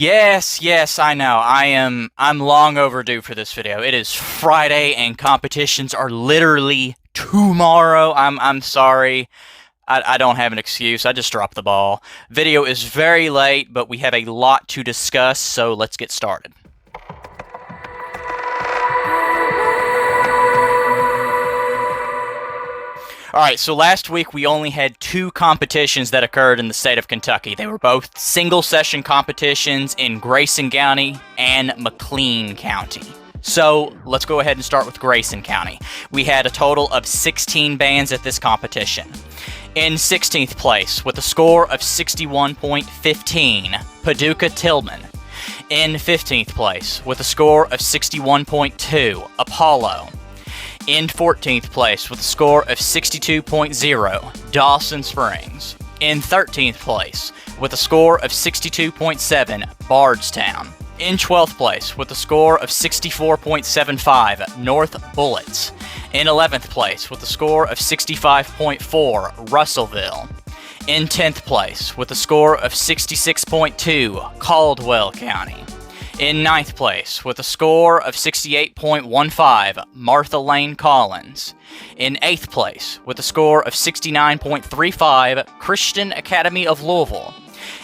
Yes, I know. I'm long overdue for this video. It is Friday and competitions are literally tomorrow. I'm sorry. I don't have an excuse. I just dropped the ball. Video is very late, but we have a lot to discuss, so let's get started. Alright, so last week we only had two competitions that occurred in the state of Kentucky. They were both single-session competitions in Grayson County and McLean County. So, let's go ahead and start with Grayson County. We had a total of 16 bands at this competition. In 16th place, with a score of 61.15, Paducah Tillman. In 15th place, with a score of 61.2, Apollo. In 14th place, with a score of 62.0, Dawson Springs. In 13th place, with a score of 62.7, Bardstown. In 12th place, with a score of 64.75, North Bullets. In 11th place, with a score of 65.4, Russellville. In 10th place, with a score of 66.2, Caldwell County. In 9th place, with a score of 68.15, Martha Lane Collins. In 8th place, with a score of 69.35, Christian Academy of Louisville.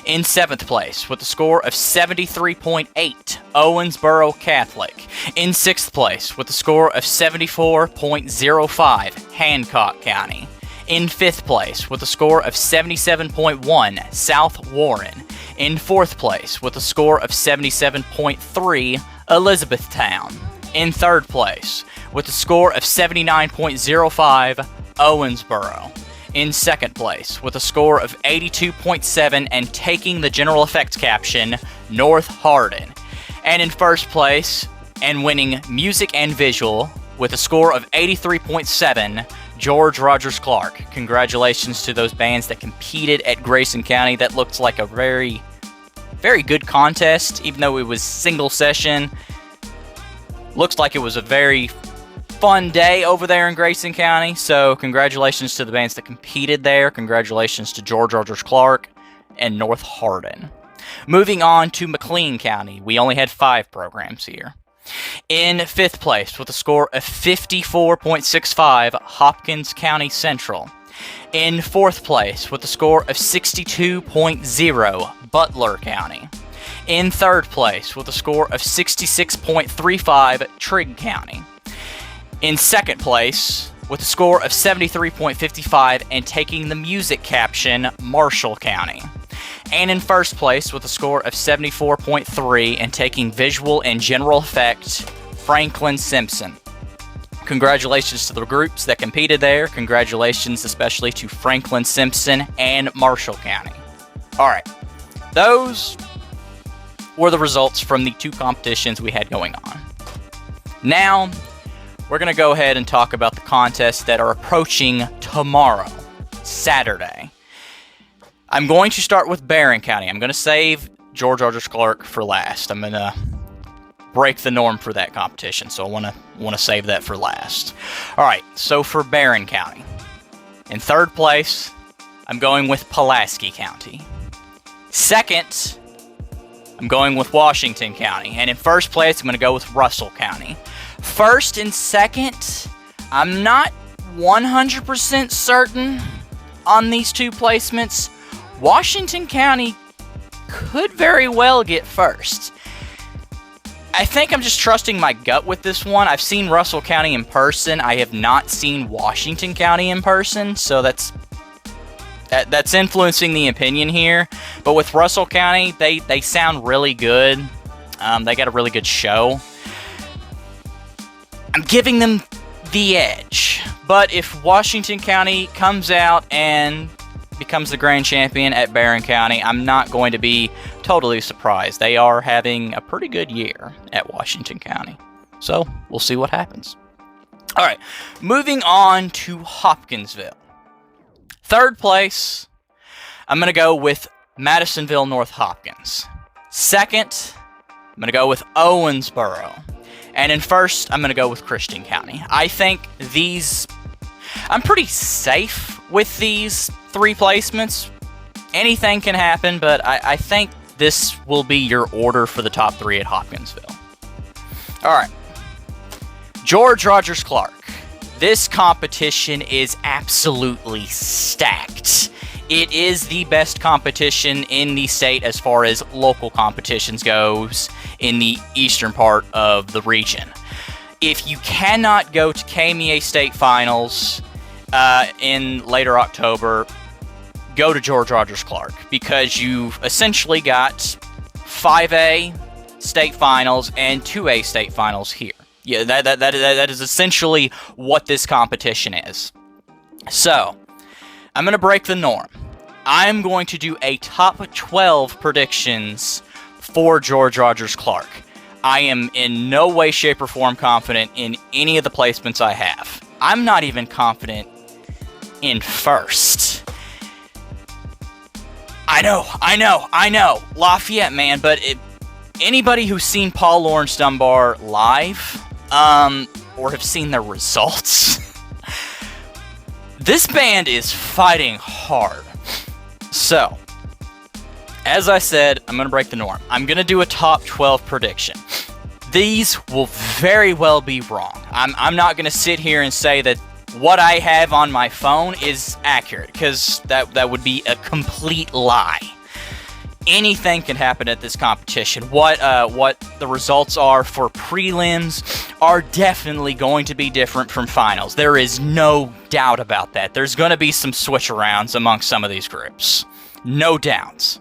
In 7th place, with a score of 73.8, Owensboro Catholic. In 6th place, with a score of 74.05, Hancock County. In 5th place, with a score of 77.1, South Warren. In 4th place, with a score of 77.3, Elizabethtown. In 3rd place, with a score of 79.05, Owensboro. In 2nd place, with a score of 82.7 and taking the general effects caption, North Hardin. And in 1st place, and winning music and visual, with a score of 83.7, George Rogers Clark. Congratulations to those bands that competed at Grayson County. That looked like a very good contest, even though it was single session. Looks like it was a very fun day over there in Grayson County. So congratulations to the bands that competed there. Congratulations to George Rogers Clark and North Hardin. Moving on to McLean County. We only had 5 programs here. In 5th place, with a score of 54.65, Hopkins County Central. In 4th place, with a score of 62.0, Butler County. In 3rd place, with a score of 66.35, Trigg County. In 2nd place, with a score of 73.55 and taking the music caption, Marshall County. And in 1st place, with a score of 74.3 and taking visual and general effect, Franklin Simpson. Congratulations to the groups that competed there. Congratulations especially to Franklin Simpson and Marshall County. Alright, those were the results from the 2 competitions we had going on. Now, we're going to go ahead and talk about the contests that are approaching tomorrow, Saturday. I'm going to start with Barron County. I'm going to save George Rogers Clark for last. I'm going to break the norm for that competition, so I want to save that for last. Alright, so for Barron County. In 3rd place, I'm going with Pulaski County. 2nd, I'm going with Washington County. And in 1st place, I'm going to go with Russell County. 1st and 2nd, I'm not 100% certain on these 2 placements. Washington County could very well get 1st. I think I'm just trusting my gut with this one. I've seen Russell County in person. I have not seen Washington County in person, so that's influencing the opinion here. But with Russell County, they sound really good. They got a really good show. I'm giving them the edge. But if Washington County comes out and becomes the grand champion at Barron County, I'm not going to be totally surprised. They are having a pretty good year at Washington County. So, we'll see what happens. Alright, moving on to Hopkinsville. 3rd place, I'm going to go with Madisonville North Hopkins. 2nd, I'm going to go with Owensboro. And in 1st, I'm going to go with Christian County. I think I'm pretty safe with these 3 placements. Anything can happen, but I think this will be your order for the top 3 at Hopkinsville. Alright. George Rogers Clark. This competition is absolutely stacked. It is the best competition in the state as far as local competitions goes in the eastern part of the region. If you cannot go to KMEA state finals in later October, go to George Rogers Clark, because you've essentially got 5A state finals and 2A state finals here. Yeah, that is essentially what this competition is. So, I'm going to break the norm. I'm going to do a top 12 predictions for George Rogers Clark. I am in no way, shape, or form confident in any of the placements I have. I'm not even confident in first. I know. Lafayette, man, but anybody who's seen Paul Lawrence Dunbar live, or have seen their results, this band is fighting hard. So, as I said, I'm going to break the norm. I'm going to do a top 12 prediction. These will very well be wrong. I'm not going to sit here and say that what I have on my phone is accurate, because that would be a complete lie. Anything can happen at this competition. What the results are for prelims are definitely going to be different from finals. There is no doubt about that. There's going to be some switch-arounds amongst some of these groups. No doubts.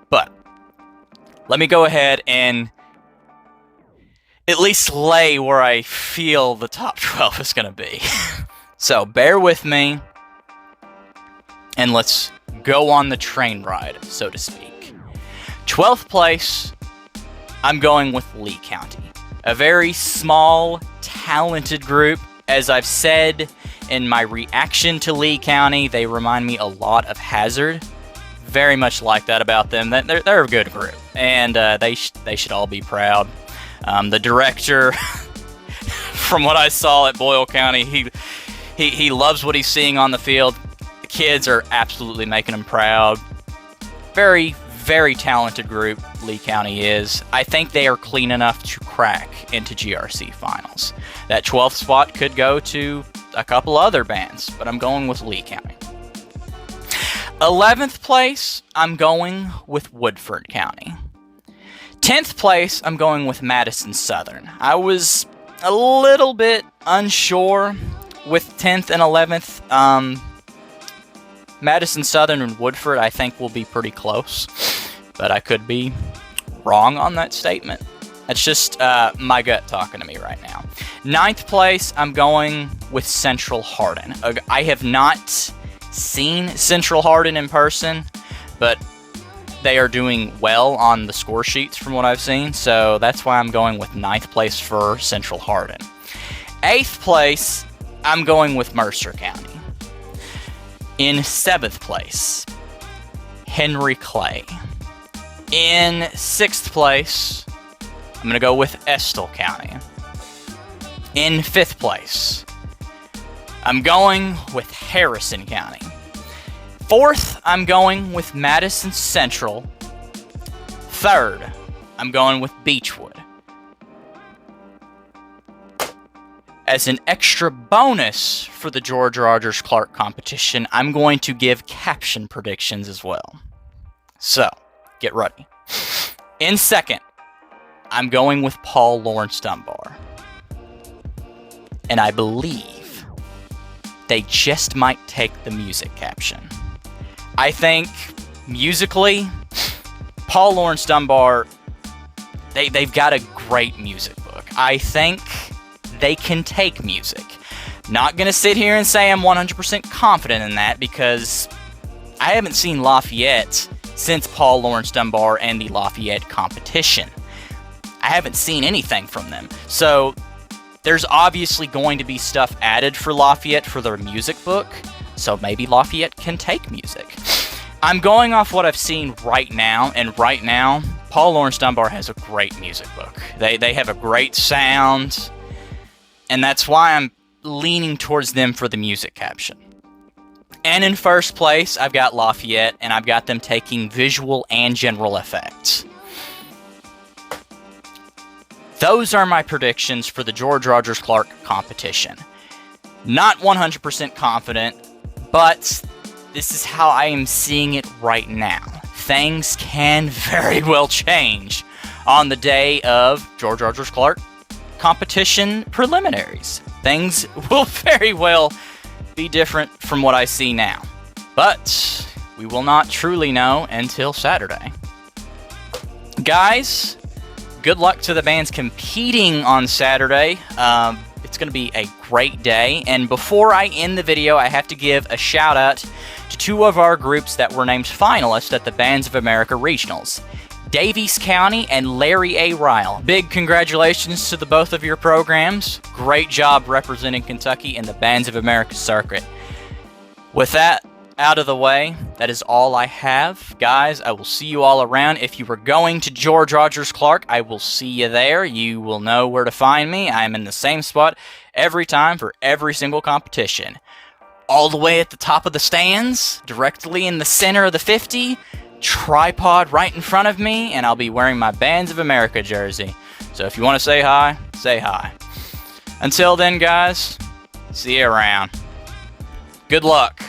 But let me go ahead and at least lay where I feel the top 12 is going to be. So bear with me, and let's go on the train ride, so to speak. 12th place, I'm going with Lee County. A very small, talented group. As I've said in my reaction to Lee County, they remind me a lot of Hazard. Very much like that about them. They're a good group, and they should all be proud. The director, from what I saw at Boyle County, he loves what he's seeing on the field. The kids are absolutely making him proud. Very, very talented group Lee County is. I think they are clean enough to crack into GRC finals. That 12th spot could go to a couple other bands, but I'm going with Lee County. 11th place, I'm going with Woodford County. 10th place, I'm going with Madison Southern. I was a little bit unsure with 10th and 11th. Madison Southern and Woodford, I think, will be pretty close, but I could be wrong on that statement. That's just my gut talking to me right now. 9th place, I'm going with Central Hardin. I have not seen Central Hardin in person, but they are doing well on the score sheets from what I've seen, so that's why I'm going with 9th place for Central Hardin. 8th place, I'm going with Mercer County. In 7th place, Henry Clay. In 6th place, I'm going to go with Estill County. In 5th place, I'm going with Harrison County. 4th, I'm going with Madison Central. 3rd, I'm going with Beechwood. As an extra bonus for the George Rogers Clark competition, I'm going to give caption predictions as well. So, get ready. In 2nd, I'm going with Paul Lawrence Dunbar. And I believe they just might take the music caption. I think, musically, Paul Lawrence Dunbar, they've got a great music book. I think they can take music. Not going to sit here and say I'm 100% confident in that, because I haven't seen Lafayette since Paul Lawrence Dunbar and the Lafayette competition. I haven't seen anything from them. So there's obviously going to be stuff added for Lafayette for their music book, so maybe Lafayette can take music. I'm going off what I've seen right now, and right now, Paul Lawrence Dunbar has a great music book. They have a great sound, and that's why I'm leaning towards them for the music caption. And in first place, I've got Lafayette, and I've got them taking visual and general effects. Those are my predictions for the George Rogers Clark competition. Not 100% confident, but this is how I am seeing it right now. Things can very well change on the day of George Rogers Clark competition preliminaries. Things will very well be different from what I see now. But we will not truly know until Saturday. Guys, good luck to the bands competing on Saturday. It's going to be a great day. And before I end the video, I have to give a shout out to two of our groups that were named finalists at the Bands of America Regionals. Daviess County and Larry A. Ryle. Big congratulations to the both of your programs. Great job representing Kentucky in the Bands of America circuit. With that out of the way, that is all I have. Guys, I will see you all around. If you were going to George Rogers Clark, I will see you there. You will know where to find me. I am in the same spot every time for every single competition. All the way at the top of the stands, directly in the center of the 50, tripod right in front of me, and I'll be wearing my Bands of America jersey. So if you want to say hi, say hi. Until then, guys, see you around. Good luck.